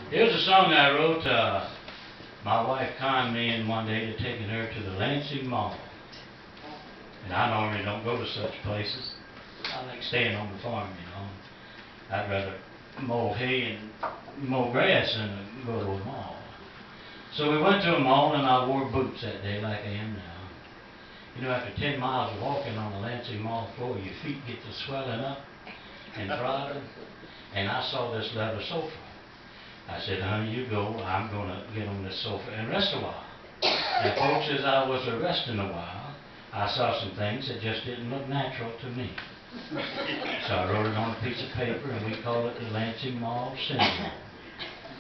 Here's a song I wrote. My wife conned me in one day to taking her to the Lansing Mall. And I normally don't go to such places. I like staying on the farm, you know. I'd rather mow hay and mow grass than go to a mall. So we went to a mall and I wore boots that day like I am now. You know, after 10 miles of walking on the Lansing Mall floor, your feet get to swelling up and throbbing. And I saw this leather sofa. I said, honey, you go. I'm going to get on this sofa and rest a while. And folks, as I was resting a while, I saw some things that just didn't look natural to me. So I wrote it on a piece of paper, and we call it the Lansing Mall Syndrome.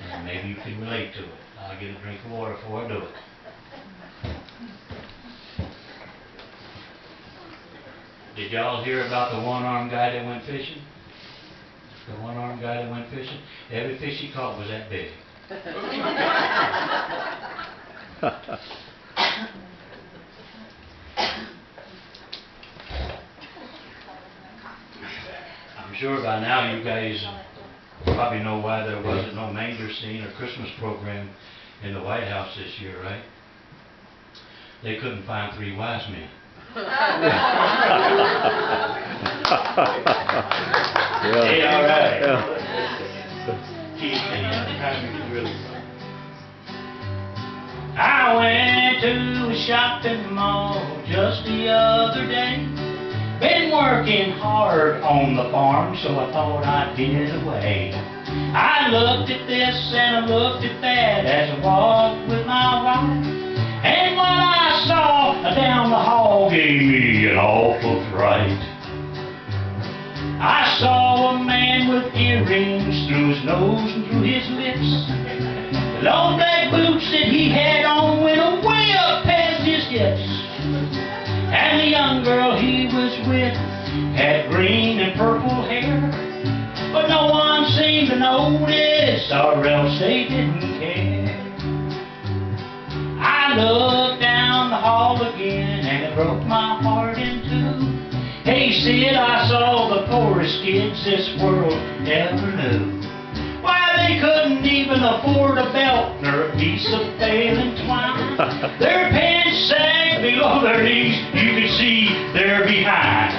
And maybe you can relate to it. I'll get a drink of water before I do it. Did y'all hear about the one-armed guy that went fishing? The one-armed guy that went fishing? Every fish he caught was that big. I'm sure by now you guys probably know why there wasn't no manger scene or Christmas program in the White House this year, right? They couldn't find 3 wise men. Hey, all right. I went to a shopping mall just the other day. Been working hard on the farm, so I thought I'd get away. I looked at this and I looked at that as I walked with my wife. And what I saw down the hall gave me an awful fright. I saw a man with earrings through his nose and through his lips. The long black boots that he had on went way up past his hips. And the young girl he was with had green and purple hair. But no one seemed to notice, or else they didn't care. I looked down the hall again and it broke my heart in two. Hey Sid, I saw the poorest kids this world ever knew. Why, they couldn't even afford a belt nor a piece of baling twine. Their pants sagged below their knees, you could see their behind.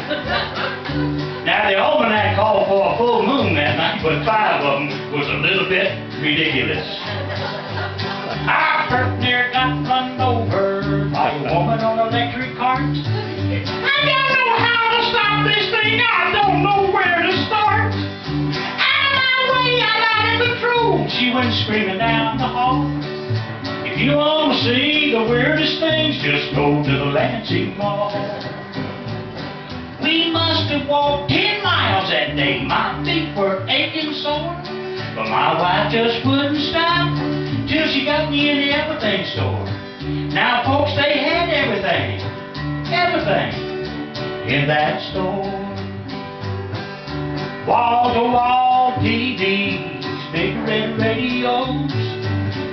Now the almanac called for a full moon that night, but 5 of them was a little bit ridiculous. I pretty near got run over by a woman on an electric cart. I don't know how to stop this thing, I don't know where to start. Out of my way, I'm out of control. She went screaming down the hall. If you want to see the weirdest things, just go to the Lansing Mall. We must have walked 10 miles that day. My feet were aching sore. But my wife just wouldn't stop till she got me in the everything store. Now folks, they had everything in that store. Wall-to-wall TVs, big red radios,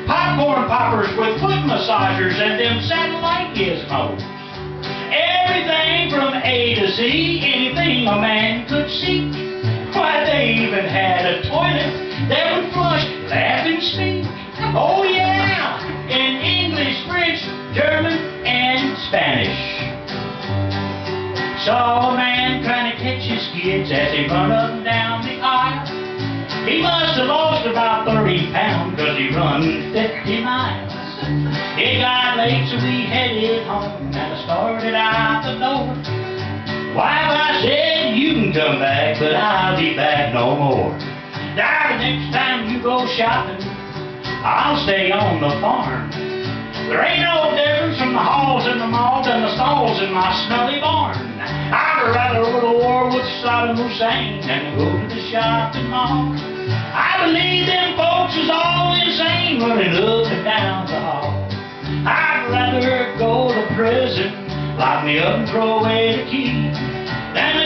popcorn poppers with foot massagers and them satellite gizmos. Everything from A to Z, anything a man could seek. Why, they even had a toilet that would flush, laugh, and speak. Oh yeah, in English, French, German, and Spanish. Saw a man trying to catch his kids as they run up and down the aisle. He must have lost about 30 pounds because he run 50 miles. It got late, so we headed home, and I started out the door. Wife, I said, you can come back, but I'll be back no more. Now, the next time you go shopping, I'll stay on the farm. There ain't no difference from the halls in the mall than the stalls in my smelly barn. I'd rather go to war with Saddam Hussein than go to the shopping mall. I believe them folks is all insane running up and down the hall. I'd rather go to prison, lock me up and throw away the key, than